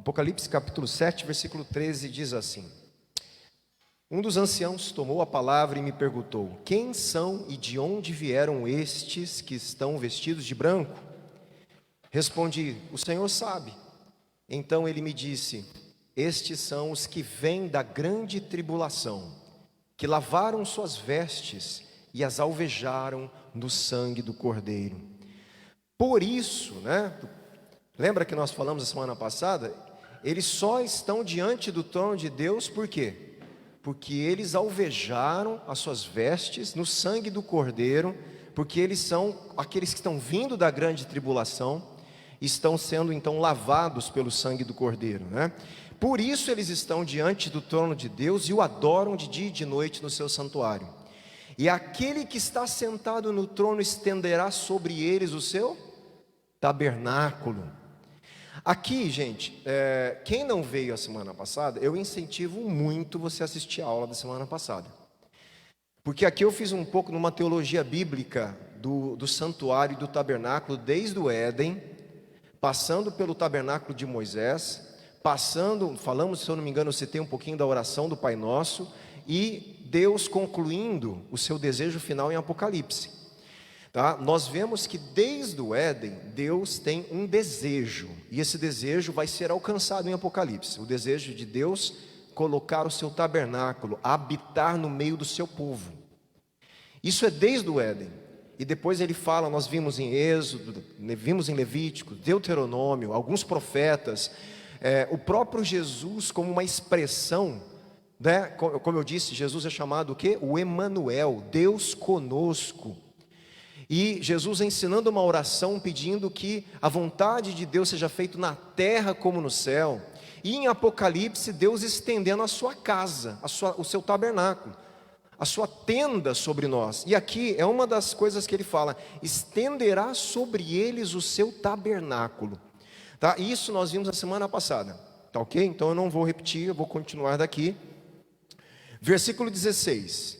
Apocalipse capítulo 7, versículo 13 diz assim: Um dos anciãos tomou a palavra e me perguntou: Quem são e de onde vieram estes que estão vestidos de branco? Respondi: O Senhor sabe. Então ele me disse: Estes são os que vêm da grande tribulação, que lavaram suas vestes e as alvejaram no sangue do Cordeiro. Por isso, lembra que nós falamos a semana passada? Eles só estão diante do trono de Deus, por quê? Porque eles alvejaram as suas vestes no sangue do Cordeiro, porque eles são aqueles que estão vindo da grande tribulação, estão sendo então lavados pelo sangue do Cordeiro, Por isso eles estão diante do trono de Deus e o adoram de dia e de noite no seu santuário. E aquele que está sentado no trono estenderá sobre eles o seu tabernáculo. Aqui, gente, quem não veio a semana passada, eu incentivo muito você assistir a aula da semana passada. Porque aqui eu fiz um pouco numa teologia bíblica do santuário e do tabernáculo, desde o Éden, passando pelo tabernáculo de Moisés, falamos, se eu não me engano, eu citei um pouquinho da oração do Pai Nosso, e Deus concluindo o seu desejo final em Apocalipse. Nós vemos que desde o Éden, Deus tem um desejo, e esse desejo vai ser alcançado em Apocalipse. O desejo de Deus colocar o seu tabernáculo, habitar no meio do seu povo. Isso é desde o Éden. E depois ele fala, nós vimos em Êxodo, vimos em Levítico, Deuteronômio, alguns profetas, o próprio Jesus como uma expressão, como eu disse, Jesus é chamado o quê? O Emanuel, Deus conosco. E Jesus ensinando uma oração pedindo que a vontade de Deus seja feita na terra como no céu. E em Apocalipse, Deus estendendo a sua casa, o seu tabernáculo, a sua tenda sobre nós. E aqui é uma das coisas que ele fala: estenderá sobre eles o seu tabernáculo. Isso nós vimos na semana passada, ok? Então eu não vou repetir, eu vou continuar daqui. Versículo 16.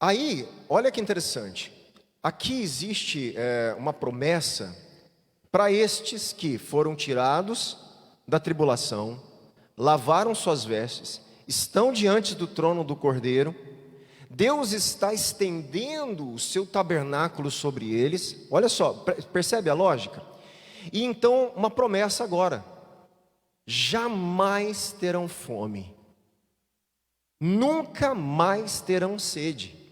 Aí, olha que interessante. Aqui existe uma promessa para estes que foram tirados da tribulação, lavaram suas vestes, estão diante do trono do Cordeiro. Deus está estendendo o seu tabernáculo sobre eles. Olha só, percebe a lógica? E então uma promessa agora: jamais terão fome, nunca mais terão sede.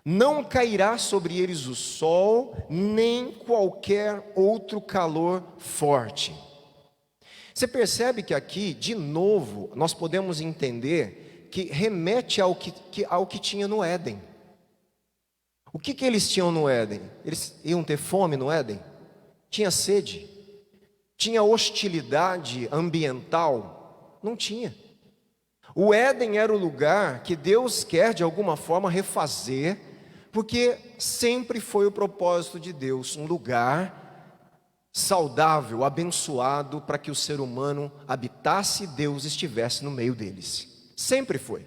Não cairá sobre eles o sol, nem qualquer outro calor forte. Você percebe que aqui, de novo, nós podemos entender que remete ao que tinha no Éden. O que eles tinham no Éden? Eles iam ter fome no Éden? Tinha sede? Tinha hostilidade ambiental? Não tinha. O Éden era o lugar que Deus quer de alguma forma refazer, porque sempre foi o propósito de Deus, um lugar saudável, abençoado, para que o ser humano habitasse e Deus estivesse no meio deles. Sempre foi.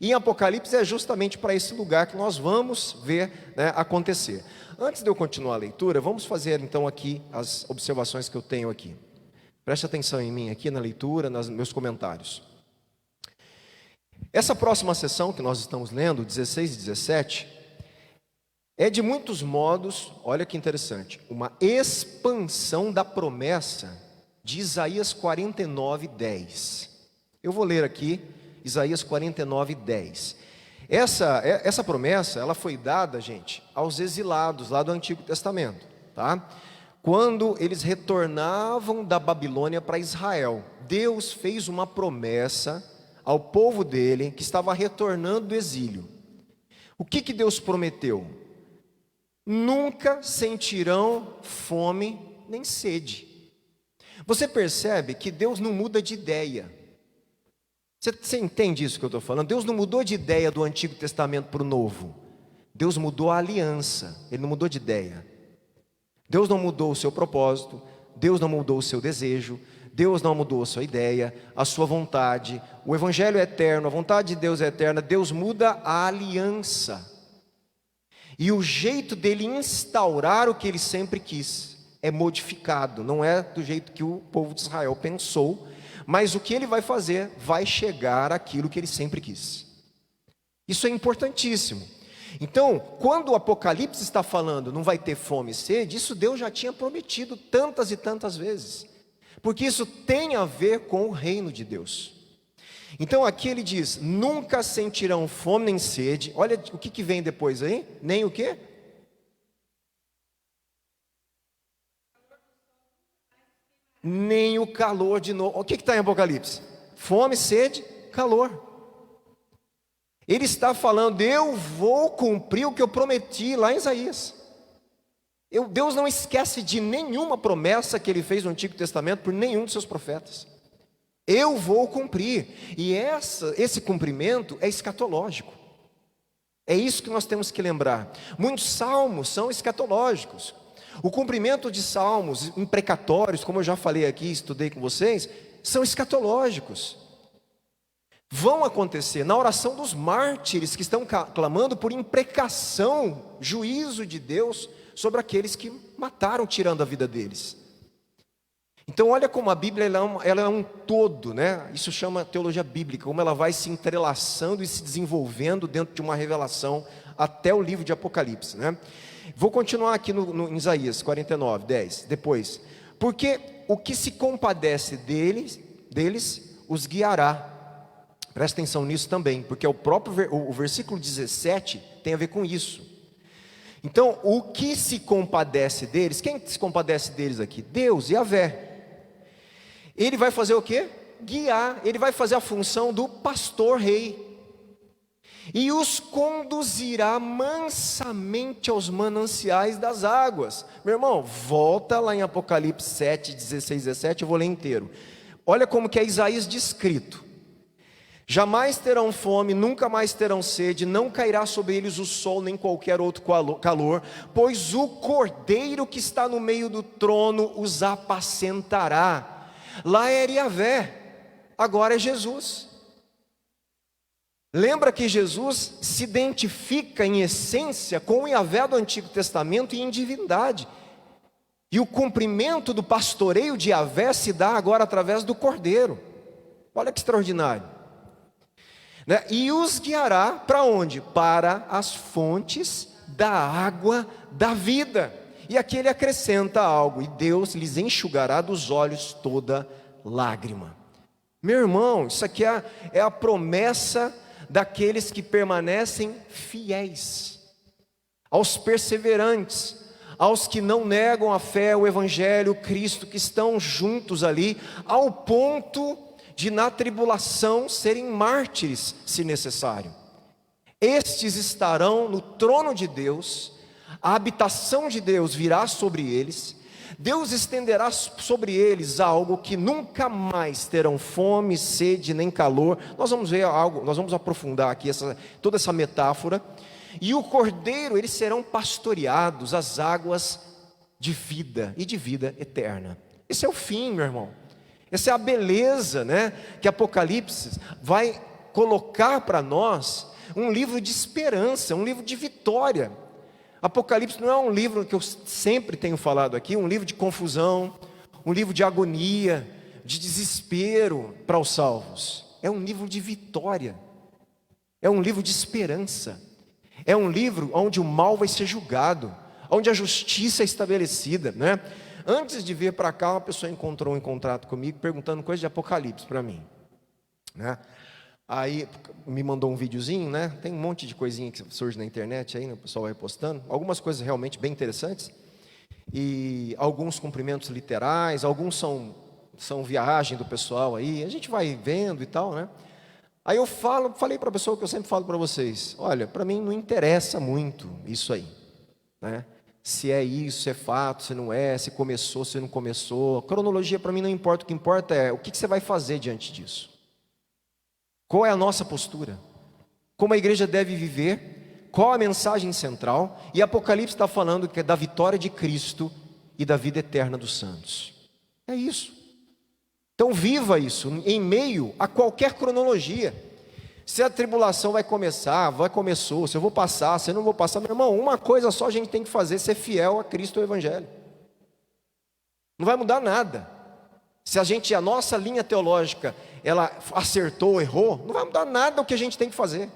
E em Apocalipse é justamente para esse lugar que nós vamos ver acontecer. Antes de eu continuar a leitura, vamos fazer então aqui as observações que eu tenho aqui. Preste atenção em mim aqui na leitura, nos meus comentários. Essa próxima sessão que nós estamos lendo, 16 e 17, é de muitos modos, olha que interessante, uma expansão da promessa de Isaías 49, 10. Eu vou ler aqui Isaías 49, 10. Essa promessa, ela foi dada, gente, aos exilados lá do Antigo Testamento, Quando eles retornavam da Babilônia para Israel, Deus fez uma promessa ao povo dele que estava retornando do exílio. O que Deus prometeu? Nunca sentirão fome nem sede. Você percebe que Deus não muda de ideia. Você entende isso que eu estou falando? Deus não mudou de ideia do Antigo Testamento para o Novo. Deus mudou a aliança, Ele não mudou de ideia. Deus não mudou o seu propósito, Deus não mudou o seu desejo, Deus não mudou a sua ideia, a sua vontade. O Evangelho é eterno, a vontade de Deus é eterna. Deus muda a aliança e o jeito dele instaurar o que ele sempre quis. é modificado, não é do jeito que o povo de Israel pensou, mas o que ele vai fazer vai chegar àquilo que ele sempre quis. Isso é importantíssimo. Então, quando o Apocalipse está falando não vai ter fome e sede, isso Deus já tinha prometido tantas e tantas vezes, porque isso tem a ver com o reino de Deus. Então aqui ele diz, nunca sentirão fome nem sede. Olha o que vem depois aí, nem o quê? Nem o calor de novo. O que está em Apocalipse? Fome, sede, calor. Ele está falando, eu vou cumprir o que eu prometi lá em Isaías. Deus não esquece de nenhuma promessa que ele fez no Antigo Testamento por nenhum dos seus profetas. Eu vou cumprir. E esse cumprimento é escatológico. É isso que nós temos que lembrar. Muitos salmos são escatológicos. O cumprimento de salmos imprecatórios, como eu já falei aqui, estudei com vocês, são escatológicos. Vão acontecer na oração dos mártires que estão clamando por imprecação, juízo de Deus sobre aqueles que mataram, tirando a vida deles. Então olha como a Bíblia ela é um todo, né? Isso chama teologia bíblica, como ela vai se entrelaçando e se desenvolvendo dentro de uma revelação até o livro de Apocalipse, né? Vou continuar aqui em Isaías 49, 10, depois. Porque o que se compadece deles os guiará. Presta atenção nisso também, porque o versículo 17 tem a ver com isso. Então, o que se compadece deles, quem se compadece deles aqui? Deus, Yahvé. Ele vai fazer o quê? Guiar, ele vai fazer a função do pastor-rei. E os conduzirá mansamente aos mananciais das águas. Meu irmão, volta lá em Apocalipse 7, 16, 17, eu vou ler inteiro. Olha como que é Isaías descrito. Jamais terão fome, nunca mais terão sede, não cairá sobre eles o sol nem qualquer outro calor, pois o Cordeiro que está no meio do trono os apacentará. Lá era Yahvé, agora é Jesus. Lembra que Jesus se identifica em essência com o Yahvé do Antigo Testamento e em divindade. E o cumprimento do pastoreio de Yahvé se dá agora através do Cordeiro. Olha que extraordinário. Né? E os guiará para onde? Para as fontes da água da vida. E aqui ele acrescenta algo: e Deus lhes enxugará dos olhos toda lágrima. Meu irmão, isso aqui é a promessa daqueles que permanecem fiéis, aos perseverantes, aos que não negam a fé, o Evangelho, o Cristo, que estão juntos ali, ao ponto de na tribulação serem mártires, se necessário. Estes estarão no trono de Deus, a habitação de Deus virá sobre eles, Deus estenderá sobre eles algo que nunca mais terão fome, sede, nem calor. Nós vamos ver algo, nós vamos aprofundar aqui toda essa metáfora. E o Cordeiro, eles serão pastoreados às águas de vida e de vida eterna. Esse é o fim, meu irmão. Essa é a beleza, né, que Apocalipse vai colocar para nós, um livro de esperança, um livro de vitória. Apocalipse não é um livro que eu sempre tenho falado aqui, um livro de confusão, um livro de agonia, de desespero para os salvos. É um livro de vitória, é um livro de esperança, é um livro onde o mal vai ser julgado, onde a justiça é estabelecida, né? Antes de vir para cá, uma pessoa encontrou um contrato comigo, perguntando coisa de Apocalipse para mim, né? Aí me mandou um videozinho, né? Tem um monte de coisinha que surge na internet aí, né? O pessoal vai postando, algumas coisas realmente bem interessantes, e alguns cumprimentos literais, alguns são viagem do pessoal aí, a gente vai vendo e tal, né? Aí eu falei para a pessoa que eu sempre falo para vocês: olha, para mim não interessa muito isso aí, né? Se é isso, se é fato, se não é, se começou, se não começou. A cronologia para mim não importa, o que importa é o que você vai fazer diante disso. Qual é a nossa postura? Como a igreja deve viver? Qual a mensagem central? E Apocalipse está falando que é da vitória de Cristo e da vida eterna dos santos. É isso. Então viva isso em meio a qualquer cronologia. Se a tribulação vai começar, começou, se eu vou passar, se eu não vou passar, meu irmão, uma coisa só a gente tem que fazer: ser fiel a Cristo e ao Evangelho. Não vai mudar nada. Se a nossa linha teológica, ela acertou ou errou, não vai mudar nada o que a gente tem que fazer.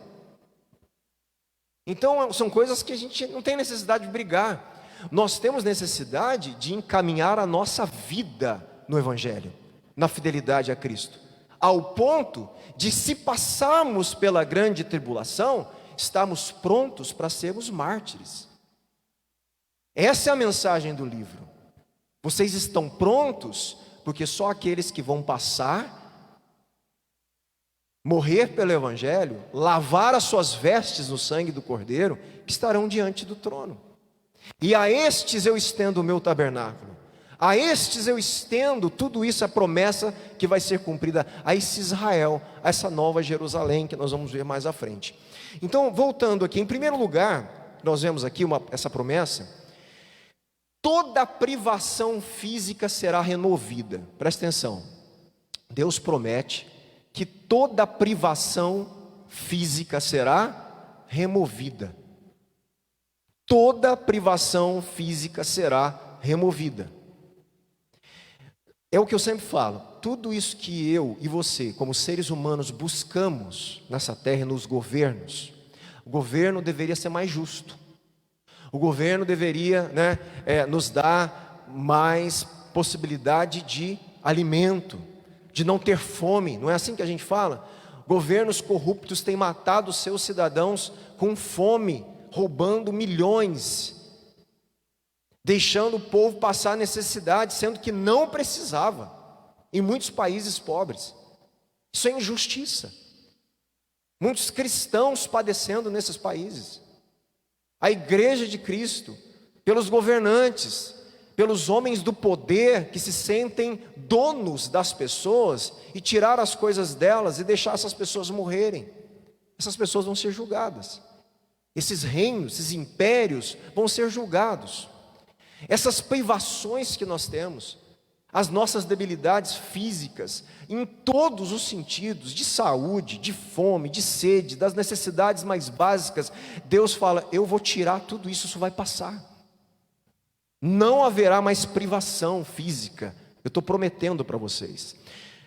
Então, são coisas que a gente não tem necessidade de brigar. Nós temos necessidade de encaminhar a nossa vida no Evangelho, na fidelidade a Cristo, ao ponto de, se passarmos pela grande tribulação, estarmos prontos para sermos mártires. Essa é a mensagem do livro. Vocês estão prontos, porque só aqueles que vão passar, morrer pelo Evangelho, lavar as suas vestes no sangue do Cordeiro, que estarão diante do trono. E a estes eu estendo o meu tabernáculo, a estes eu estendo tudo isso, a promessa que vai ser cumprida a esse Israel, a essa nova Jerusalém, que nós vamos ver mais à frente. Então, voltando aqui, em primeiro lugar, nós vemos aqui essa promessa: toda privação física será removida. Presta atenção, Deus promete que toda privação física será removida. Toda privação física será removida. É o que eu sempre falo, tudo isso que eu e você, como seres humanos, buscamos nessa terra, nos governos, o governo deveria ser mais justo. O governo deveria, nos dar mais possibilidade de alimento, de não ter fome. Não é assim que a gente fala? Governos corruptos têm matado seus cidadãos com fome, roubando milhões, deixando o povo passar necessidade, sendo que não precisava, em muitos países pobres. Isso é injustiça. Muitos cristãos padecendo nesses países. A igreja de Cristo, pelos governantes, pelos homens do poder que se sentem donos das pessoas e tirar as coisas delas e deixar essas pessoas morrerem. Essas pessoas vão ser julgadas. Esses reinos, esses impérios vão ser julgados. Essas privações que nós temos, as nossas debilidades físicas, em todos os sentidos, de saúde, de fome, de sede, das necessidades mais básicas, Deus fala: eu vou tirar tudo isso, isso vai passar. Não haverá mais privação física, eu estou prometendo para vocês.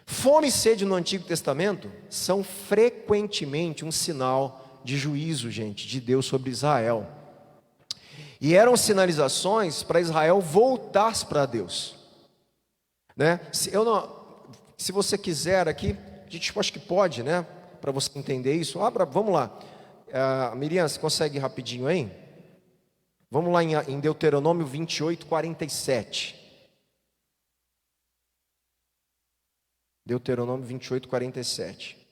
Fome e sede no Antigo Testamento são frequentemente um sinal de juízo, gente, de Deus sobre Israel. E eram sinalizações para Israel voltar para Deus. Se você quiser aqui, a gente acho que pode, para você entender isso. Vamos lá. Miriam, você consegue rapidinho aí? Vamos lá em Deuteronômio 28, 47. Deuteronômio 28, 47.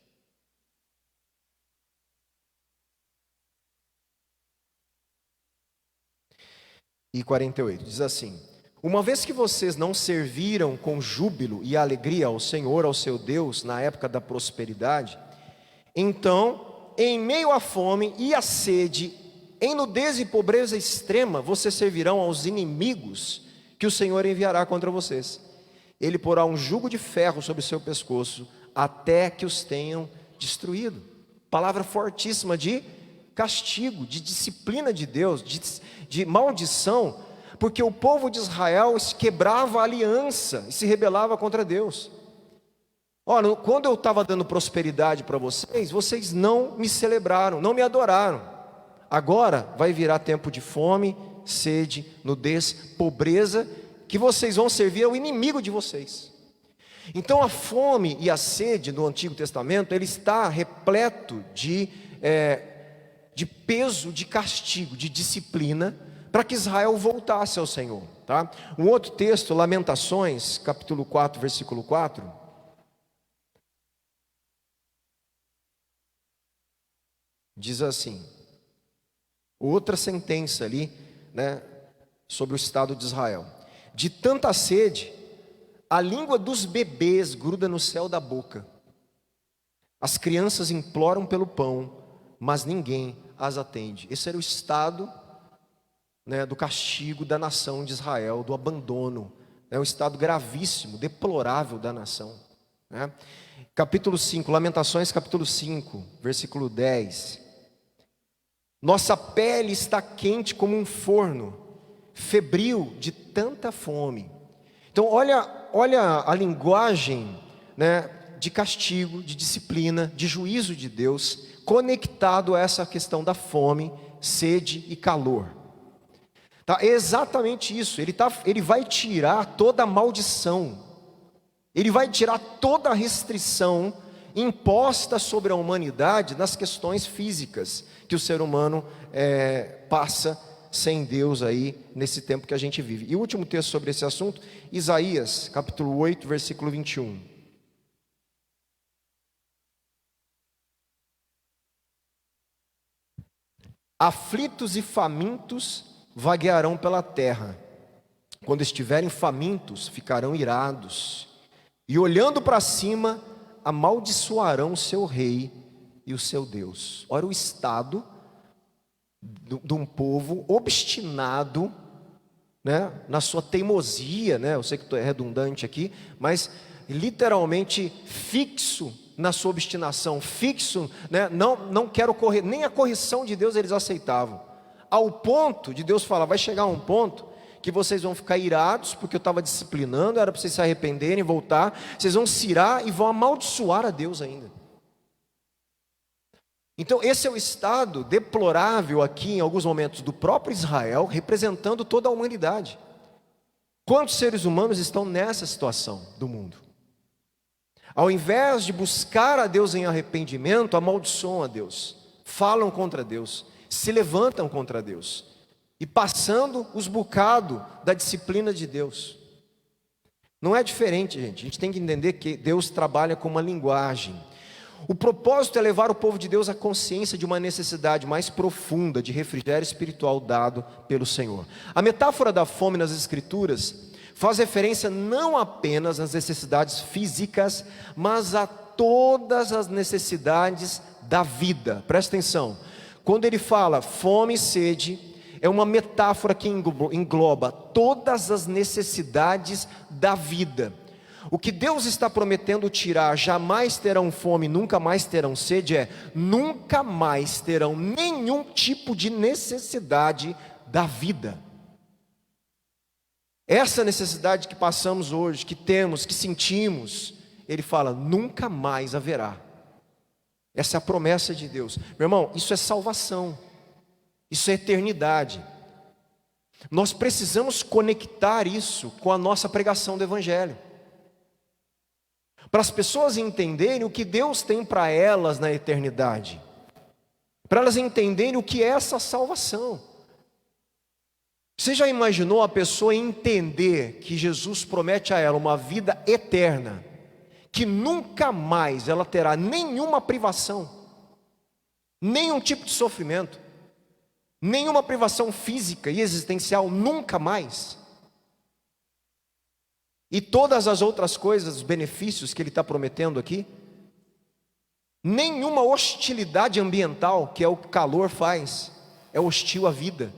E 48, diz assim: uma vez que vocês não serviram com júbilo e alegria ao Senhor, ao seu Deus, na época da prosperidade, então, em meio à fome e à sede, em nudez e pobreza extrema, vocês servirão aos inimigos que o Senhor enviará contra vocês. Ele porá um jugo de ferro sobre o seu pescoço, até que os tenham destruído. Palavra fortíssima de castigo, de disciplina de Deus, de maldição, porque o povo de Israel quebrava a aliança e se rebelava contra Deus. Olha, quando eu estava dando prosperidade para vocês, vocês não me celebraram, não me adoraram. Agora vai virar tempo de fome, sede, nudez, pobreza, que vocês vão servir ao inimigo de vocês. Então a fome e a sede no Antigo Testamento, ele está repleto de peso de castigo, de disciplina, para que Israel voltasse ao Senhor, tá? Um outro texto, Lamentações, capítulo 4, versículo 4. Diz assim, outra sentença ali, sobre o estado de Israel: de tanta sede, a língua dos bebês gruda no céu da boca. As crianças imploram pelo pão, mas ninguém as atende. Esse era o estado, do castigo da nação de Israel, do abandono. É um estado gravíssimo, deplorável da nação. Capítulo 5, Lamentações capítulo 5, versículo 10. Nossa pele está quente como um forno, febril de tanta fome. Então olha a linguagem, né, de castigo, de disciplina, de juízo de Deus, conectado a essa questão da fome, sede e calor. Tá? É exatamente isso. Ele vai tirar toda a maldição, ele vai tirar toda a restrição imposta sobre a humanidade nas questões físicas que o ser humano passa sem Deus aí nesse tempo que a gente vive. E o último texto sobre esse assunto, Isaías, capítulo 8, versículo 21. Aflitos e famintos vaguearão pela terra. Quando estiverem famintos, ficarão irados. E olhando para cima, amaldiçoarão o seu rei e o seu Deus. Ora, o estado de um povo obstinado, né, na sua teimosia, né, eu sei que estou redundante aqui, mas literalmente fixo na sua obstinação, fixo, né, não quero correr, nem a correção de Deus eles aceitavam, ao ponto de Deus falar, vai chegar um ponto que vocês vão ficar irados, porque eu estava disciplinando, era para vocês se arrependerem, voltar, vocês vão se irar e vão amaldiçoar a Deus ainda. Então esse é o estado deplorável aqui em alguns momentos do próprio Israel, representando toda a humanidade. Quantos seres humanos estão nessa situação do mundo? Ao invés de buscar a Deus em arrependimento, amaldiçoam a Deus, falam contra Deus, se levantam contra Deus, e passando os bocados da disciplina de Deus. Não é diferente, gente. A gente tem que entender que Deus trabalha com uma linguagem. O propósito é levar o povo de Deus à consciência de uma necessidade mais profunda de refrigério espiritual dado pelo Senhor. A metáfora da fome nas Escrituras faz referência não apenas às necessidades físicas, mas a todas as necessidades da vida. Presta atenção. Quando ele fala fome e sede, é uma metáfora que engloba todas as necessidades da vida. O que Deus está prometendo tirar, jamais terão fome, nunca mais terão sede, nunca mais terão nenhum tipo de necessidade da vida. Essa necessidade que passamos hoje, que temos, que sentimos, ele fala, nunca mais haverá. Essa é a promessa de Deus. Meu irmão, isso é salvação, isso é eternidade. Nós precisamos conectar isso com a nossa pregação do Evangelho, para as pessoas entenderem o que Deus tem para elas na eternidade, para elas entenderem o que é essa salvação. Você já imaginou a pessoa entender que Jesus promete a ela uma vida eterna, que nunca mais ela terá nenhuma privação, nenhum tipo de sofrimento, nenhuma privação física e existencial, nunca mais? E todas as outras coisas, os benefícios que ele está prometendo aqui, nenhuma hostilidade ambiental, que é o que o calor faz, é hostil à vida,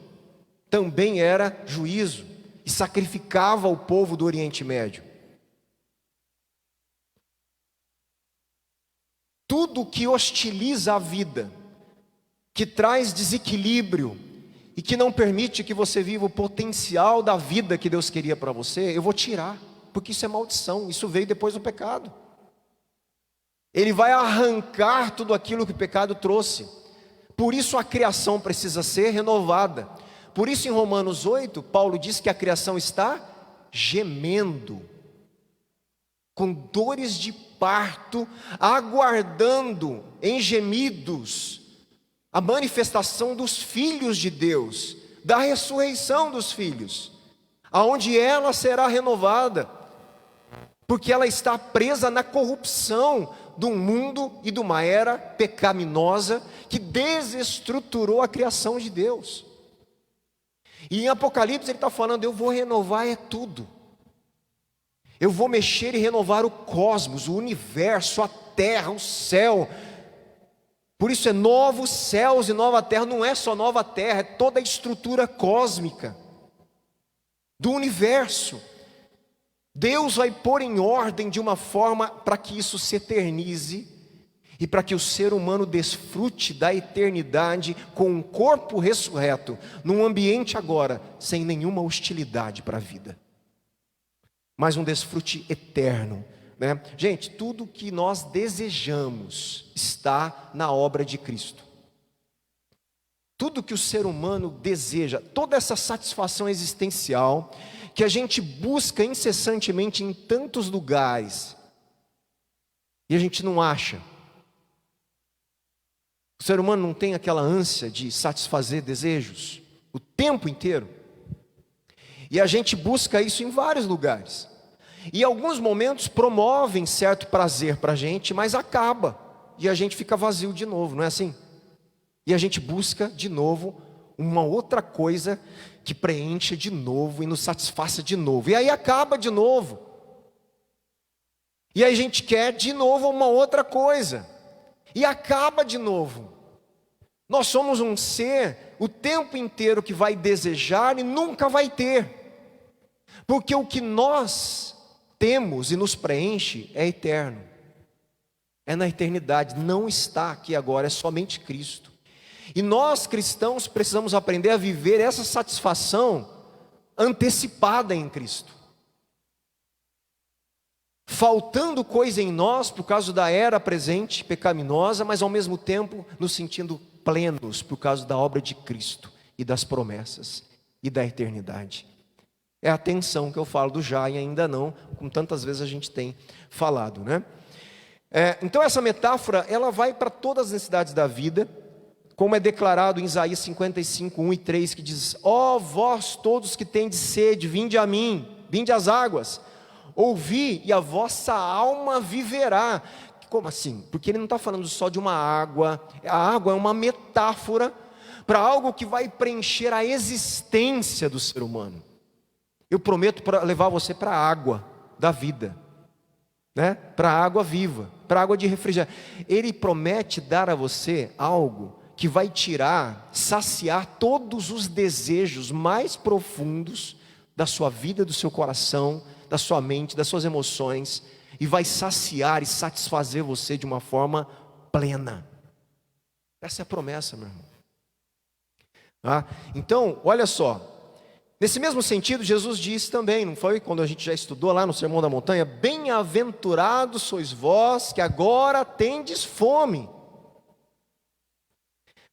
também era juízo, e sacrificava o povo do Oriente Médio. Tudo que hostiliza a vida, que traz desequilíbrio, e que não permite que você viva o potencial da vida que Deus queria para você, eu vou tirar. Porque isso é maldição, isso veio depois do pecado. Ele vai arrancar tudo aquilo que o pecado trouxe. Por isso a criação precisa ser renovada. Por isso em Romanos 8, Paulo diz que a criação está gemendo, com dores de parto, aguardando em gemidos a manifestação dos filhos de Deus, da ressurreição dos filhos, aonde ela será renovada. Porque ela está presa na corrupção de um mundo e de uma era pecaminosa que desestruturou a criação de Deus. E em Apocalipse ele está falando, eu vou renovar tudo. Eu vou mexer e renovar o cosmos, o universo, a terra, o céu. Por isso é novos céus e nova terra, não é só nova terra, é toda a estrutura cósmica do universo. Deus vai pôr em ordem de uma forma para que isso se eternize e para que o ser humano desfrute da eternidade com um corpo ressurreto, num ambiente agora sem nenhuma hostilidade para a vida. mas um desfrute eterno, né? Gente, tudo que nós desejamos está na obra de Cristo. Tudo que o ser humano deseja, toda essa satisfação existencial que a gente busca incessantemente em tantos lugares e a gente não acha. O ser humano não tem aquela ânsia de satisfazer desejos o tempo inteiro. E a gente busca isso em vários lugares. E em alguns momentos promovem certo prazer para a gente, mas acaba. E a gente fica vazio de novo, não é assim? E a gente busca de novo uma outra coisa que preencha de novo e nos satisfaça de novo. E aí acaba de novo. E aí a gente quer de novo uma outra coisa. E acaba de novo. Nós somos um ser o tempo inteiro que vai desejar e nunca vai ter. Porque o que nós temos e nos preenche é eterno. É na eternidade, não está aqui agora, é somente Cristo. E nós cristãos precisamos aprender a viver essa satisfação antecipada em Cristo. Faltando coisa em nós por causa da era presente pecaminosa, mas ao mesmo tempo nos sentindo plenos por causa da obra de Cristo e das promessas e da eternidade. É a tensão que eu falo do já e ainda não, como tantas vezes a gente tem falado, né? Então essa metáfora, ela vai para todas as necessidades da vida, como é declarado em Isaías 55, 1 e 3, que diz: ó vós todos que tendes sede, vinde a mim, vinde às águas, ouvi e a vossa alma viverá. Como assim? Porque ele não está falando só de uma água, a água é uma metáfora para algo que vai preencher a existência do ser humano. Eu prometo para levar você para a água da vida, né? Para a água viva, para a água de refrigério. Ele promete dar a você algo que vai tirar, saciar todos os desejos mais profundos da sua vida, do seu coração, da sua mente, das suas emoções, e vai saciar e satisfazer você de uma forma plena. Essa é a promessa, meu irmão. Então, olha só. Nesse mesmo sentido, Jesus disse também, não foi? Quando a gente já estudou lá no Sermão da Montanha: bem-aventurados sois vós que agora tendes fome,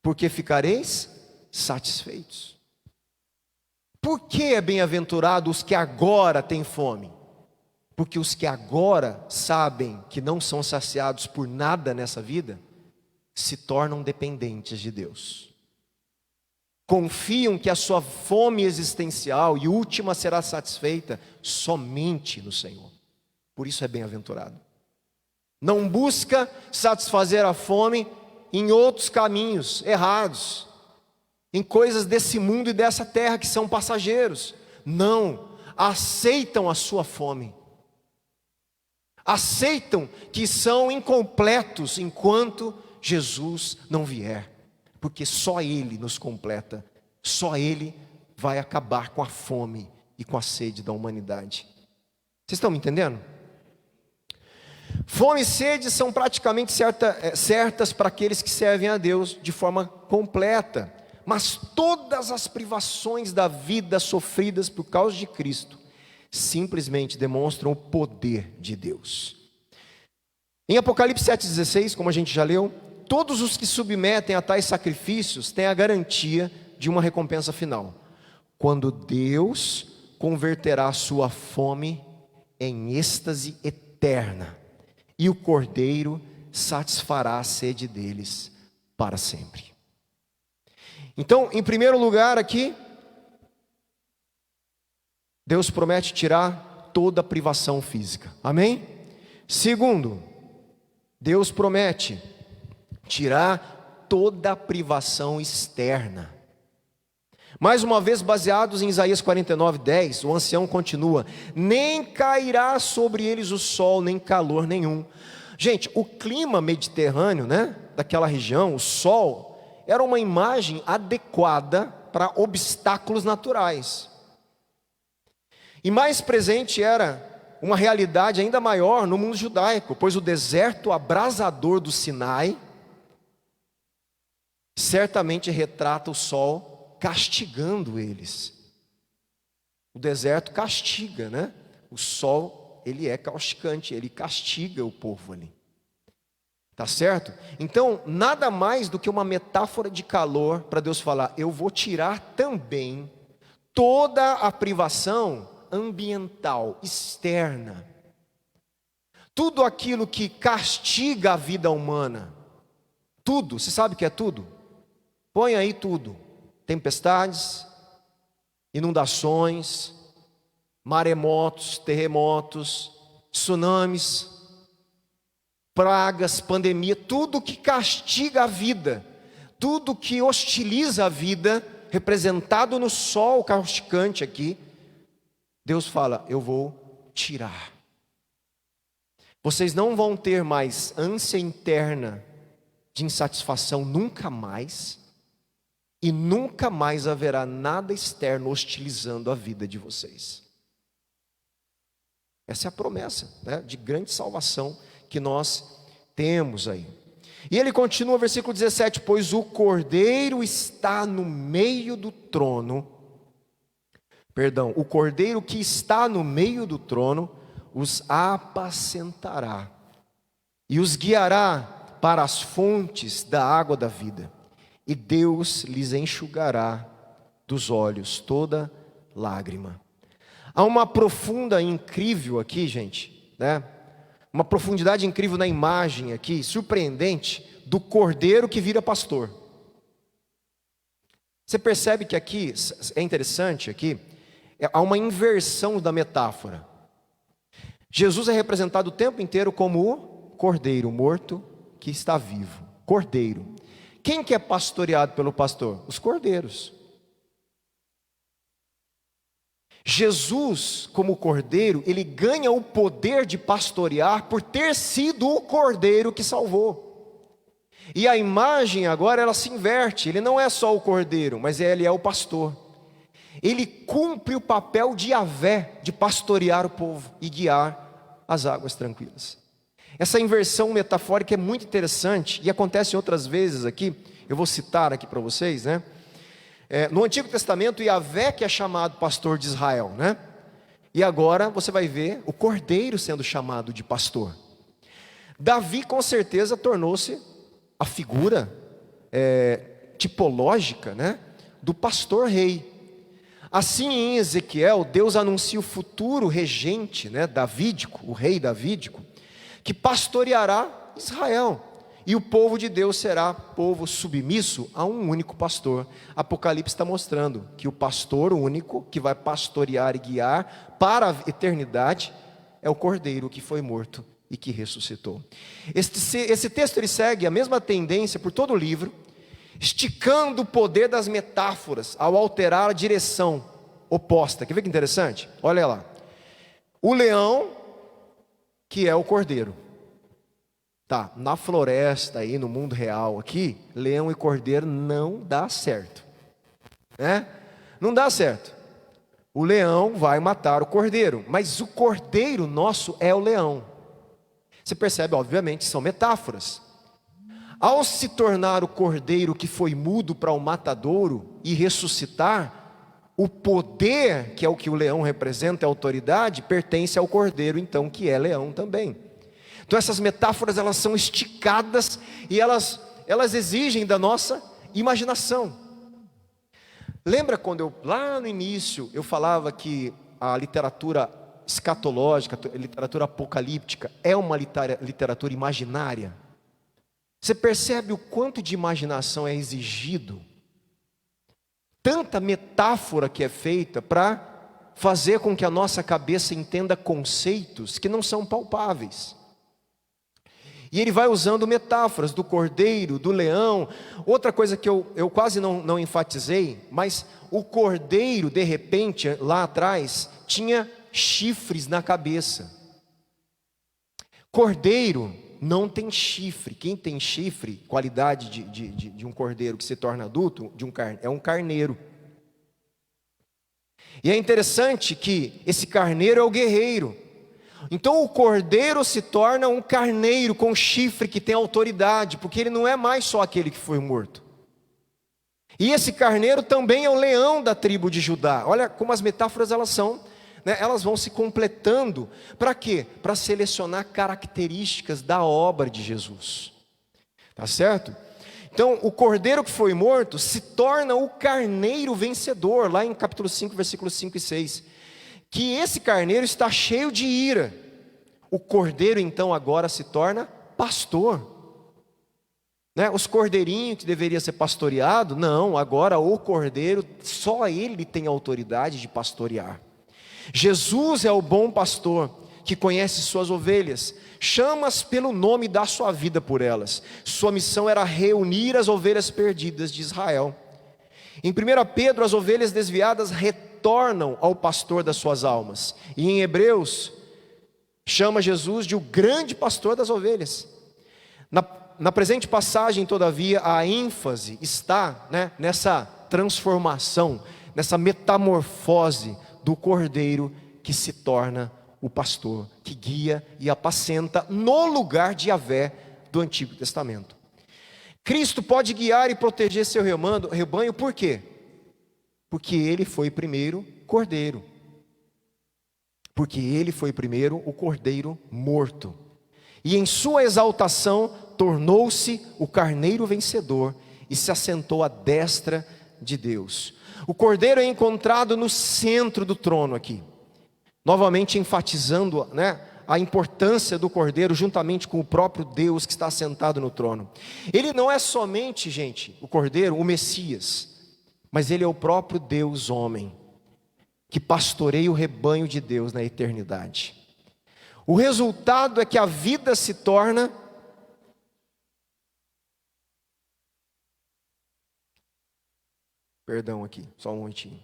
porque ficareis satisfeitos. Por que é bem-aventurado os que agora têm fome? Porque os que agora sabem que não são saciados por nada nessa vida, se tornam dependentes de Deus. Confiam que a sua fome existencial e última será satisfeita somente no Senhor. Por isso é bem-aventurado. Não busca satisfazer a fome em outros caminhos errados, em coisas desse mundo e dessa terra que são passageiros. Não, aceitam a sua fome. Aceitam que são incompletos enquanto Jesus não vier. Porque só Ele nos completa, só Ele vai acabar com a fome e com a sede da humanidade. Vocês estão me entendendo? Fome e sede são praticamente certas para aqueles que servem a Deus de forma completa. Mas todas as privações da vida sofridas por causa de Cristo simplesmente demonstram o poder de Deus. Em Apocalipse 7,16, como a gente já leu, todos os que submetem a tais sacrifícios têm a garantia de uma recompensa final, quando Deus converterá a sua fome em êxtase eterna, e o Cordeiro satisfará a sede deles para sempre. Então, em primeiro lugar aqui, Deus promete tirar toda a privação física, amém? Segundo, Deus promete tirar toda a privação externa. Mais uma vez, baseados em Isaías 49:10, o ancião continua: nem cairá sobre eles o sol, nem calor nenhum. Gente, o clima mediterrâneo, né, daquela região, o sol, era uma imagem adequada para obstáculos naturais. E mais presente era uma realidade ainda maior no mundo judaico, pois o deserto abrasador do Sinai certamente retrata o sol castigando eles. O deserto castiga, né? O sol, ele é causticante, ele castiga o povo ali. Tá certo? Então, nada mais do que uma metáfora de calor para Deus falar: eu vou tirar também toda a privação ambiental, externa. Tudo aquilo que castiga a vida humana. Tudo, você sabe o que é tudo? Põe aí tudo: tempestades, inundações, maremotos, terremotos, tsunamis, pragas, pandemia, tudo que castiga a vida, tudo que hostiliza a vida, representado no sol causticante aqui, Deus fala: eu vou tirar. Vocês não vão ter mais ânsia interna de insatisfação, nunca mais, e nunca mais haverá nada externo hostilizando a vida de vocês. Essa é a promessa, né, de grande salvação que nós temos aí. E ele continua, versículo 17: pois o Cordeiro está no meio do trono, o Cordeiro que está no meio do trono os apacentará e os guiará para as fontes da água da vida, e Deus lhes enxugará dos olhos toda lágrima. Há uma profunda incrível aqui, gente, né? Uma profundidade incrível na imagem aqui, surpreendente, do cordeiro que vira pastor. Você percebe que aqui, é interessante aqui, há uma inversão da metáfora. Jesus é representado o tempo inteiro como o cordeiro morto que está vivo. Cordeiro. Quem que é pastoreado pelo pastor? Os cordeiros. Jesus, como cordeiro, ele ganha o poder de pastorear por ter sido o cordeiro que salvou. E a imagem agora, ela se inverte. Ele não é só o cordeiro, mas ele é o pastor. Ele cumpre o papel de Yahvé, de pastorear o povo e guiar as águas tranquilas. Essa inversão metafórica é muito interessante e acontece outras vezes aqui. Eu vou citar aqui para vocês, né? No Antigo Testamento, Yahvé que é chamado pastor de Israel, né? E agora você vai ver o cordeiro sendo chamado de pastor. Davi com certeza tornou-se a figura tipológica, né, do pastor rei. Assim em Ezequiel, Deus anuncia o futuro regente, né, davídico, o rei davídico, que pastoreará Israel. E o povo de Deus será povo submisso a um único pastor. Apocalipse está mostrando que o pastor único, que vai pastorear e guiar para a eternidade, é o cordeiro que foi morto e que ressuscitou. Esse texto ele segue a mesma tendência por todo o livro, esticando o poder das metáforas ao alterar a direção oposta. Quer ver que interessante? Olha lá. O leão, que é o cordeiro. Tá, na floresta aí, no mundo real aqui, leão e cordeiro não dá certo, né? Não dá certo. O leão vai matar o cordeiro, mas o cordeiro nosso é o leão. Você percebe, obviamente, são metáforas. Ao se tornar o cordeiro que foi mudo para o matadouro e ressuscitar, o poder, que é o que o leão representa, a autoridade, pertence ao cordeiro, então, que é leão também. Então essas metáforas, elas são esticadas e elas exigem da nossa imaginação. Lembra quando lá no início, eu falava que a literatura escatológica, a literatura apocalíptica, é uma literatura imaginária? Você percebe o quanto de imaginação é exigido? Tanta metáfora que é feita para fazer com que a nossa cabeça entenda conceitos que não são palpáveis. E ele vai usando metáforas do cordeiro, do leão. Outra coisa que eu quase não enfatizei, mas o cordeiro, de repente, lá atrás, tinha chifres na cabeça. Cordeiro não tem chifre. Quem tem chifre, qualidade de um cordeiro que se torna adulto, é um carneiro. E é interessante que esse carneiro é o guerreiro. Então o cordeiro se torna um carneiro com chifre que tem autoridade, porque ele não é mais só aquele que foi morto. E esse carneiro também é o leão da tribo de Judá. Olha como as metáforas elas são né, elas vão se completando. Para quê? Para selecionar características da obra de Jesus. Tá certo? Então, o cordeiro que foi morto se torna o carneiro vencedor, lá em capítulo 5, versículos 5 e 6. Que esse carneiro está cheio de ira. O cordeiro, então, agora se torna pastor. Né? Os cordeirinhos que deveria ser pastoreado, não, agora o cordeiro, só ele tem autoridade de pastorear. Jesus é o bom pastor, que conhece suas ovelhas, chama-as pelo nome e dá sua vida por elas. Sua missão era reunir as ovelhas perdidas de Israel. Em 1 Pedro, as ovelhas desviadas retornam ao pastor das suas almas. E em Hebreus, chama Jesus de o grande pastor das ovelhas. Na presente passagem, todavia, a ênfase está, né, nessa transformação, nessa metamorfose do cordeiro que se torna o pastor, que guia e apacenta no lugar de Yahvé do Antigo Testamento. Cristo pode guiar e proteger seu rebanho, por quê? Porque ele foi primeiro cordeiro. Porque ele foi primeiro o cordeiro morto. E em sua exaltação tornou-se o carneiro vencedor e se assentou à destra de Deus. O cordeiro é encontrado no centro do trono aqui. Novamente enfatizando, né, a importância do cordeiro juntamente com o próprio Deus que está assentado no trono. Ele não é somente, gente, o cordeiro, o Messias, mas ele é o próprio Deus homem, que pastoreia o rebanho de Deus na eternidade. O resultado é que a vida se torna aqui, só um momentinho.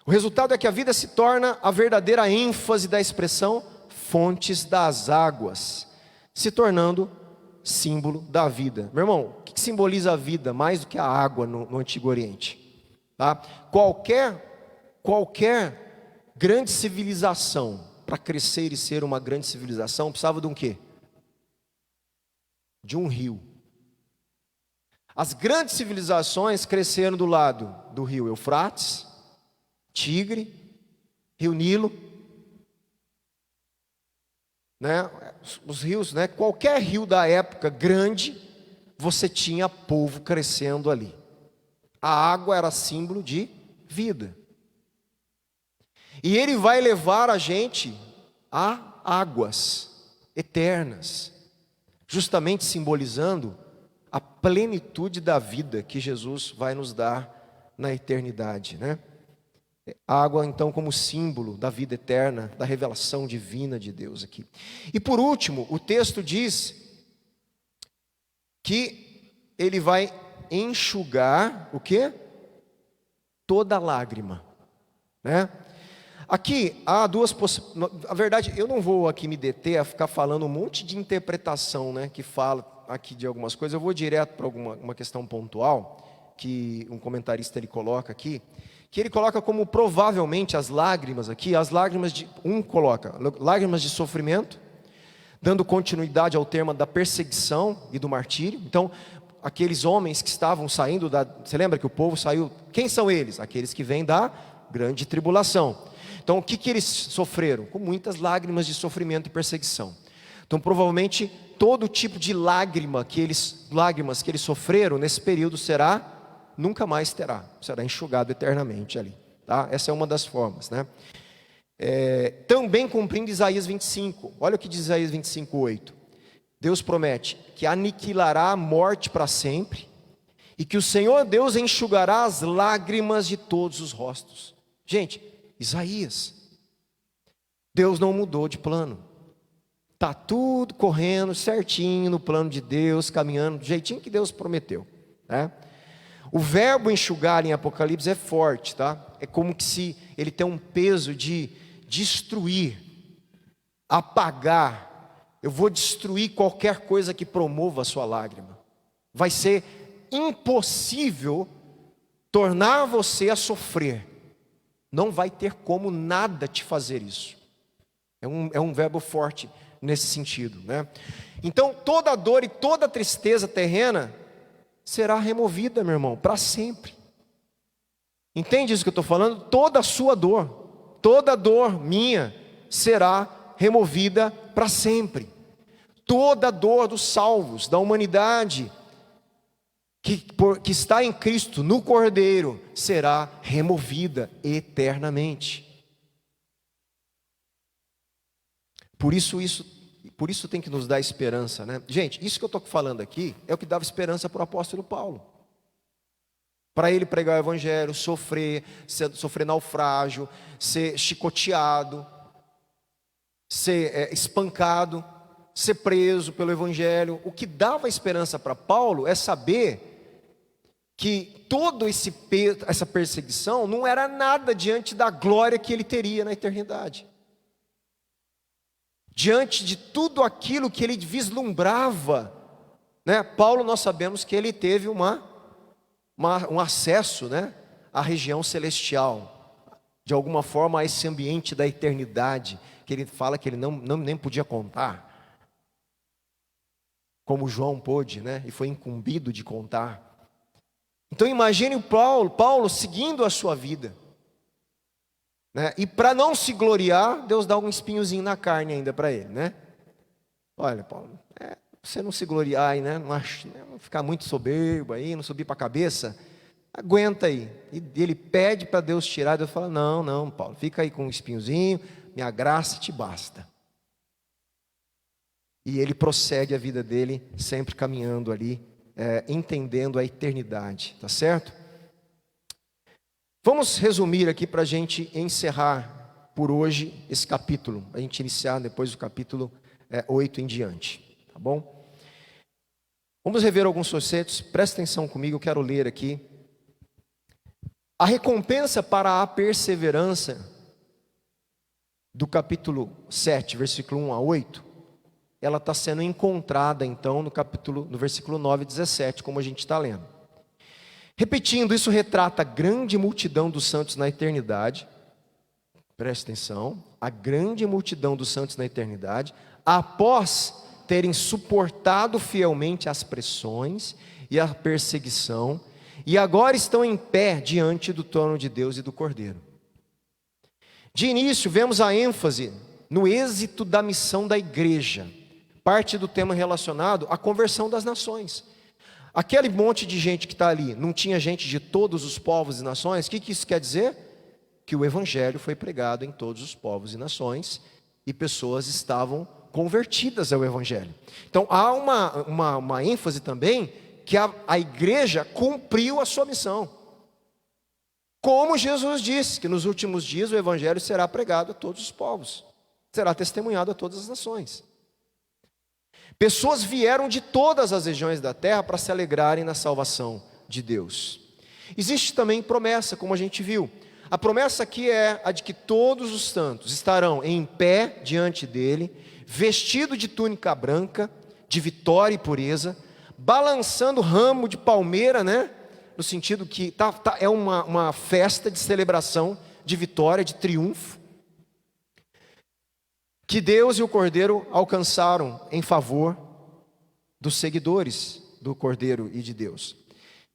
O resultado é que a vida se torna a verdadeira ênfase da expressão fontes das águas, se tornando símbolo da vida. Meu irmão, o que simboliza a vida mais do que a água no Antigo Oriente? Tá? Qualquer grande civilização, para crescer e ser uma grande civilização, precisava de um quê? De um rio. As grandes civilizações cresceram do lado do rio Eufrates, Tigre, Rio Nilo, né? Os rios, né? Qualquer rio da época grande, você tinha povo crescendo ali. A água era símbolo de vida. E ele vai levar a gente a águas eternas, justamente simbolizando a plenitude da vida que Jesus vai nos dar na eternidade, né? A água, então, como símbolo da vida eterna, da revelação divina de Deus aqui. E por último, o texto diz que ele vai enxugar o quê? Toda lágrima, né? Aqui há duas possibilidades. A verdade, eu não vou aqui me deter a ficar falando um monte de interpretação, né, que fala aqui de algumas coisas. Eu vou direto para uma questão pontual que um comentarista ele coloca aqui, que ele coloca como provavelmente as lágrimas aqui, as lágrimas de coloca lágrimas de sofrimento, dando continuidade ao tema da perseguição e do martírio. Então, aqueles homens que estavam saindo você lembra que o povo saiu? Quem são eles? Aqueles que vêm da grande tribulação. Então, o que eles sofreram? Com muitas lágrimas de sofrimento e perseguição. Então, provavelmente, todo tipo de lágrimas que eles sofreram nesse período nunca mais será enxugado eternamente ali. Tá? Essa é uma das formas, né? Também cumprindo Isaías 25. Olha o que diz Isaías 25:8. Deus promete que aniquilará a morte para sempre e que o Senhor Deus enxugará as lágrimas de todos os rostos. Gente, Isaías, Deus não mudou de plano. Está tudo correndo certinho no plano de Deus, caminhando do jeitinho que Deus prometeu, né? O verbo enxugar em Apocalipse é forte, tá? É como que se ele tem um peso de destruir, apagar. Eu vou destruir qualquer coisa que promova a sua lágrima. Vai ser impossível tornar você a sofrer. Não vai ter como nada te fazer isso. É um verbo forte nesse sentido, né? Então toda dor e toda tristeza terrena será removida, meu irmão, para sempre. Entende isso que eu estou falando? Toda a sua dor, toda dor minha será removida para sempre. Toda dor dos salvos, da humanidade, que está em Cristo, no Cordeiro, será removida eternamente. Por isso tem que nos dar esperança, né? Gente, isso que eu estou falando aqui é o que dava esperança para o apóstolo Paulo. Para ele pregar o evangelho, sofrer naufrágio, ser chicoteado, ser espancado, ser preso pelo evangelho. O que dava esperança para Paulo é saber que essa perseguição não era nada diante da glória que ele teria na eternidade. Diante de tudo aquilo que ele vislumbrava, né? Paulo, nós sabemos que ele teve um acesso, né, à região celestial, de alguma forma a esse ambiente da eternidade, que ele fala que ele nem podia contar, como João pôde, né, e foi incumbido de contar. Então imagine o Paulo seguindo a sua vida, né? E para não se gloriar, Deus dá um espinhozinho na carne ainda para ele, né? Olha, Paulo, você não se gloriar aí, né? Não ficar muito soberbo aí, não subir para a cabeça, aguenta aí. E ele pede para Deus tirar, Deus fala, não, Paulo, fica aí com um espinhozinho, minha graça te basta. E ele prossegue a vida dele, sempre caminhando ali, entendendo a eternidade, tá certo? Vamos resumir aqui para a gente encerrar por hoje esse capítulo, a gente iniciar depois do capítulo 8 em diante, tá bom? Vamos rever alguns conceitos, presta atenção comigo, eu quero ler aqui. A recompensa para a perseverança, do capítulo 7, versículo 1 a 8, ela está sendo encontrada então no versículo 9 e 17, como a gente está lendo. Repetindo, isso retrata a grande multidão dos santos na eternidade. Preste atenção, a grande multidão dos santos na eternidade, após terem suportado fielmente as pressões e a perseguição, e agora estão em pé diante do trono de Deus e do Cordeiro. De início, vemos a ênfase no êxito da missão da igreja, parte do tema relacionado à conversão das nações. Aquele monte de gente que está ali, não tinha gente de todos os povos e nações? O que isso quer dizer? Que o evangelho foi pregado em todos os povos e nações, e pessoas estavam convertidas ao evangelho. Então há uma ênfase também, que a igreja cumpriu a sua missão. Como Jesus disse, que nos últimos dias o evangelho será pregado a todos os povos, será testemunhado a todas as nações. Pessoas vieram de todas as regiões da terra para se alegrarem na salvação de Deus. Existe também promessa, como a gente viu. A promessa aqui é a de que todos os santos estarão em pé diante dele, vestido de túnica branca, de vitória e pureza, balançando ramo de palmeira, né? No sentido que é uma festa de celebração, de vitória, de triunfo, que Deus e o Cordeiro alcançaram em favor dos seguidores do Cordeiro e de Deus.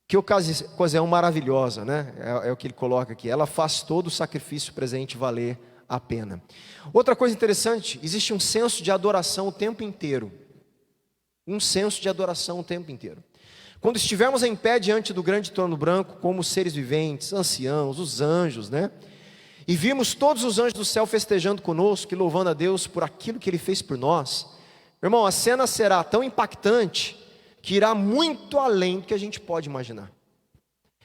Que ocasião maravilhosa, né? É o que ele coloca aqui. Ela faz todo o sacrifício presente valer a pena. Outra coisa interessante, existe um senso de adoração o tempo inteiro. Um senso de adoração o tempo inteiro. Quando estivermos em pé diante do grande trono branco, como seres viventes, anciãos, os anjos, né? E vimos todos os anjos do céu festejando conosco e louvando a Deus por aquilo que Ele fez por nós. Irmão, a cena será tão impactante que irá muito além do que a gente pode imaginar.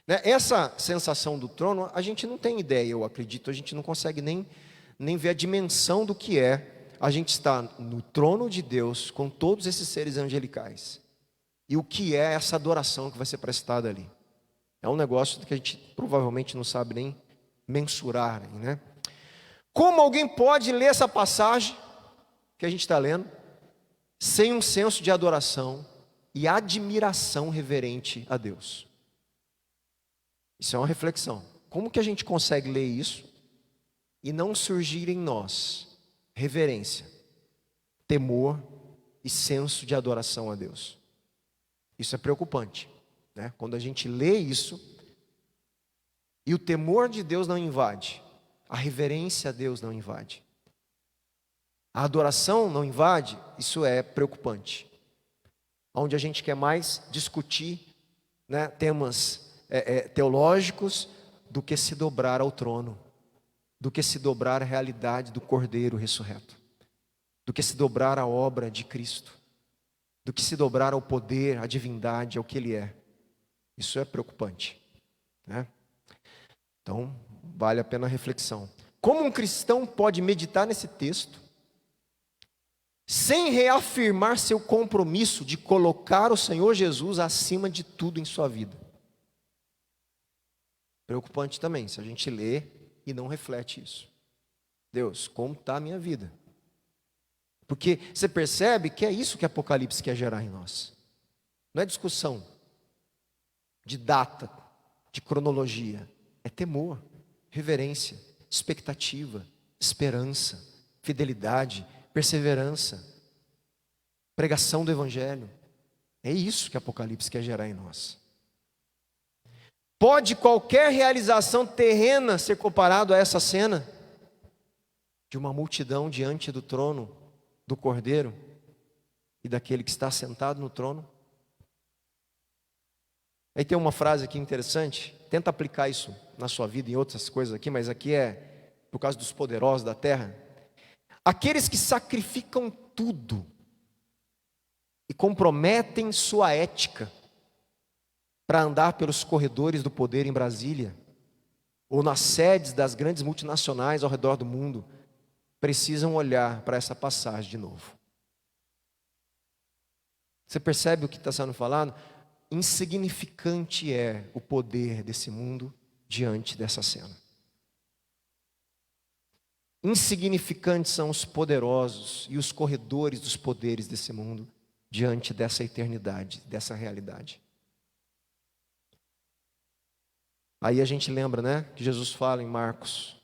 Né? Essa sensação do trono, a gente não tem ideia, eu acredito, a gente não consegue nem ver a dimensão do que é a gente estar no trono de Deus com todos esses seres angelicais. E o que é essa adoração que vai ser prestada ali. É um negócio que a gente provavelmente não sabe nem mensurar, né? Como alguém pode ler essa passagem que a gente está lendo sem um senso de adoração e admiração reverente a Deus? Isso é uma reflexão. Como que a gente consegue ler isso e não surgir em nós reverência, temor e senso de adoração a Deus? Isso é preocupante, né? Quando a gente lê isso e o temor de Deus não invade, A reverência a Deus não invade. A adoração não invade, isso é preocupante. Onde a gente quer mais discutir, né, temas teológicos do que se dobrar ao trono, do que se dobrar à realidade do Cordeiro ressurreto, do que se dobrar à obra de Cristo, do que se dobrar ao poder, à divindade, ao que Ele é. Isso é preocupante, né? Então, vale a pena a reflexão. Como um cristão pode meditar nesse texto sem reafirmar seu compromisso de colocar o Senhor Jesus acima de tudo em sua vida? Preocupante também, se a gente lê e não reflete isso. Deus, como está a minha vida? Porque você percebe que é isso que Apocalipse quer gerar em nós. Não é discussão de data, de cronologia. É temor, reverência, expectativa, esperança, fidelidade, perseverança, pregação do Evangelho. É isso que Apocalipse quer gerar em nós. Pode qualquer realização terrena ser comparado a essa cena de uma multidão diante do trono do Cordeiro e daquele que está sentado no trono? Aí tem uma frase aqui interessante, tenta aplicar isso na sua vida e em outras coisas aqui, mas aqui é por causa dos poderosos da terra. Aqueles que sacrificam tudo e comprometem sua ética para andar pelos corredores do poder em Brasília, ou nas sedes das grandes multinacionais ao redor do mundo, precisam olhar para essa passagem de novo. Você percebe o que está sendo falado? Insignificante é o poder desse mundo diante dessa cena. Insignificantes são os poderosos e os corredores dos poderes desse mundo diante dessa eternidade, dessa realidade. Aí a gente lembra, né, que Jesus fala em Marcos: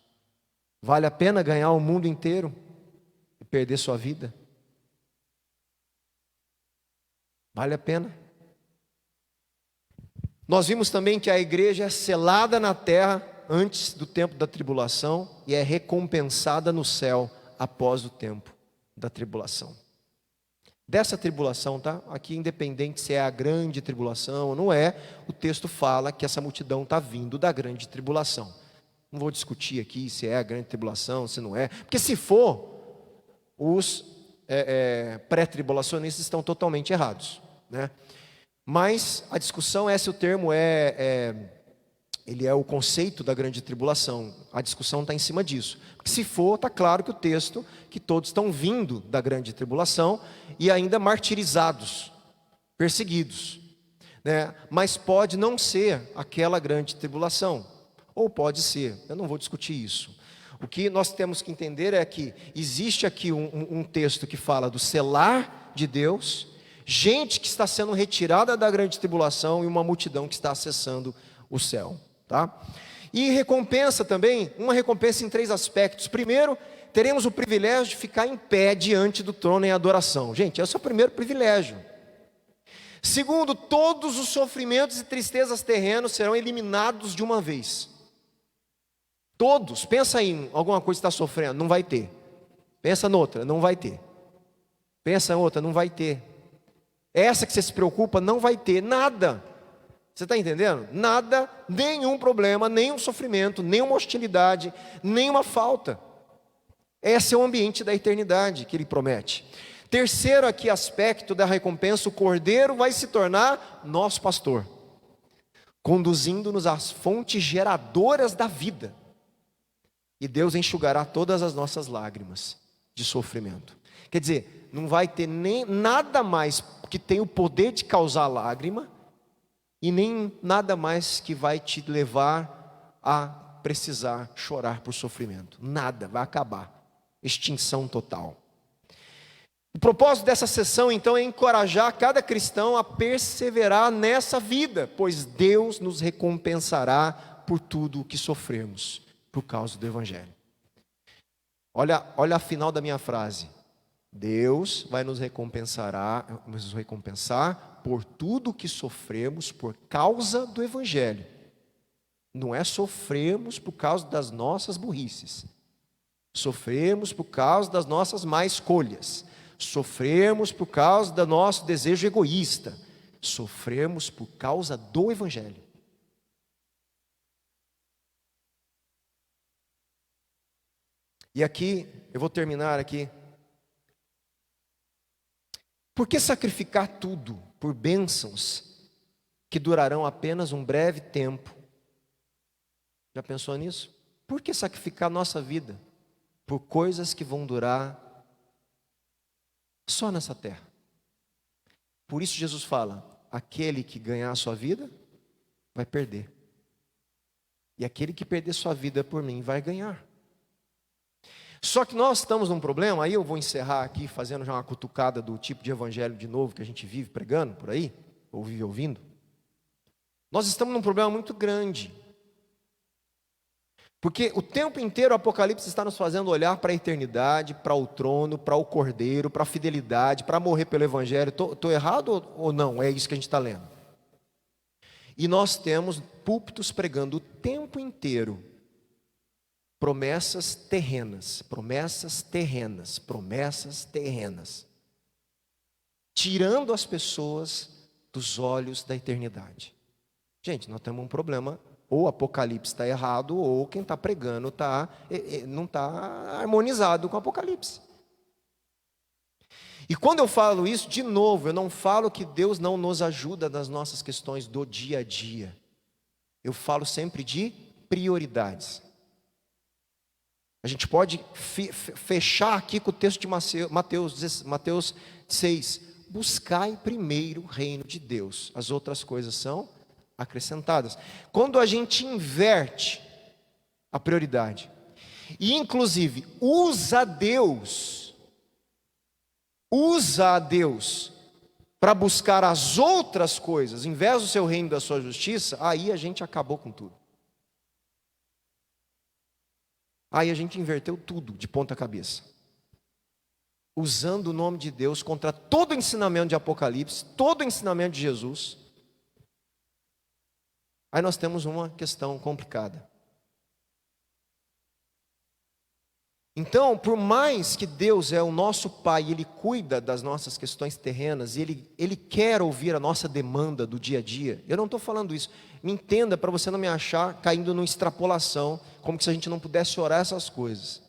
vale a pena ganhar o mundo inteiro e perder sua vida? Vale a pena? Nós vimos também que a igreja é selada na terra antes do tempo da tribulação e é recompensada no céu após o tempo da tribulação. Dessa tribulação, tá? Aqui, independente se é a grande tribulação ou não é, o texto fala que essa multidão está vindo da grande tribulação. Não vou discutir aqui se é a grande tribulação, se não é, porque se for, os pré-tribulacionistas estão totalmente errados, né? Mas a discussão é se o termo ele é o conceito da grande tribulação. A discussão está em cima disso. Porque se for, está claro que o texto, que todos estão vindo da grande tribulação e ainda martirizados, perseguidos, né? Mas pode não ser aquela grande tribulação, ou pode ser, eu não vou discutir isso. O que nós temos que entender é que existe aqui um texto que fala do selar de Deus, gente que está sendo retirada da grande tribulação e uma multidão que está acessando o céu, tá? E recompensa também, uma recompensa em 3 aspectos. Primeiro, teremos o privilégio de ficar em pé diante do trono em adoração. Gente, esse é o primeiro privilégio. Segundo, todos os sofrimentos e tristezas terrenos serão eliminados de uma vez. Todos. Pensa em alguma coisa que está sofrendo, não vai ter. Pensa noutra, não vai ter. Pensa em outra, não vai ter. Essa que você se preocupa, não vai ter nada. Você está entendendo? Nada, nenhum problema, nenhum sofrimento, nenhuma hostilidade, nenhuma falta. Esse é o ambiente da eternidade que ele promete. Terceiro aqui aspecto da recompensa: o Cordeiro vai se tornar nosso pastor, conduzindo-nos às fontes geradoras da vida. E Deus enxugará todas as nossas lágrimas de sofrimento. Quer dizer, não vai ter nem nada mais que tem o poder de causar lágrima, e nem nada mais que vai te levar a precisar chorar por sofrimento. Nada, vai acabar. Extinção total. O propósito dessa sessão, então, é encorajar cada cristão a perseverar nessa vida, pois Deus nos recompensará por tudo o que sofremos por causa do Evangelho. Olha a final da minha frase. Deus vai nos recompensar por tudo o que sofremos por causa do Evangelho. Não é sofrermos por causa das nossas burrices. Sofremos por causa das nossas más escolhas. Sofremos por causa do nosso desejo egoísta. Sofremos por causa do Evangelho. E aqui, eu vou terminar aqui. Por que sacrificar tudo por bênçãos que durarão apenas um breve tempo? Já pensou nisso? Por que sacrificar nossa vida por coisas que vão durar só nessa terra? Por isso Jesus fala, aquele que ganhar a sua vida, vai perder. E aquele que perder sua vida por mim, vai ganhar. Só que nós estamos num problema, aí eu vou encerrar aqui, fazendo já uma cutucada do tipo de evangelho de novo, que a gente vive pregando por aí, ou vive ouvindo. Nós estamos num problema muito grande. Porque o tempo inteiro o Apocalipse está nos fazendo olhar para a eternidade, para o trono, para o Cordeiro, para a fidelidade, para morrer pelo Evangelho. Estou errado ou não? É isso que a gente está lendo. E nós temos púlpitos pregando o tempo inteiro promessas terrenas, promessas terrenas, promessas terrenas, tirando as pessoas dos olhos da eternidade. Gente, nós temos um problema. Ou o Apocalipse está errado, ou quem está pregando não está harmonizado com o Apocalipse. E quando eu falo isso, de novo, eu não falo que Deus não nos ajuda nas nossas questões do dia a dia. Eu falo sempre de prioridades. A gente pode fechar aqui com o texto de Mateus 6. Buscai primeiro o reino de Deus, as outras coisas são acrescentadas. Quando a gente inverte a prioridade e inclusive usa a Deus para buscar as outras coisas em vez do seu reino e da sua justiça, aí a gente acabou com tudo. Aí a gente inverteu tudo de ponta cabeça, usando o nome de Deus contra todo o ensinamento de Apocalipse, todo o ensinamento de Jesus. Aí nós temos uma questão complicada. Então, por mais que Deus é o nosso Pai, Ele cuida das nossas questões terrenas, Ele quer ouvir a nossa demanda do dia a dia. Eu não estou falando isso, me entenda para você não me achar caindo numa extrapolação, como se a gente não pudesse orar essas coisas.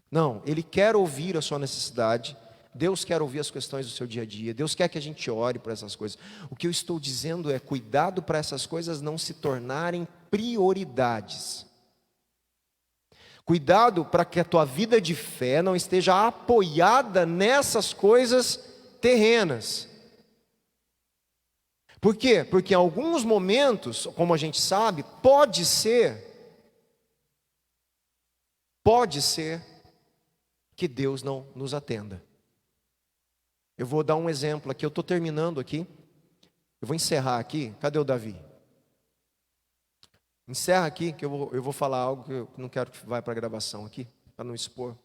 Não, Ele quer ouvir a sua necessidade, Deus quer ouvir as questões do seu dia a dia, Deus quer que a gente ore por essas coisas. O que eu estou dizendo é, cuidado para essas coisas não se tornarem prioridades. Cuidado para que a tua vida de fé não esteja apoiada nessas coisas terrenas. Por quê? Porque em alguns momentos, como a gente sabe, pode ser que Deus não nos atenda. Eu vou dar um exemplo aqui, eu estou terminando aqui, eu vou encerrar aqui. Cadê o Davi? Encerra aqui, que eu vou falar algo que eu não quero que vá para a gravação aqui, para não expor.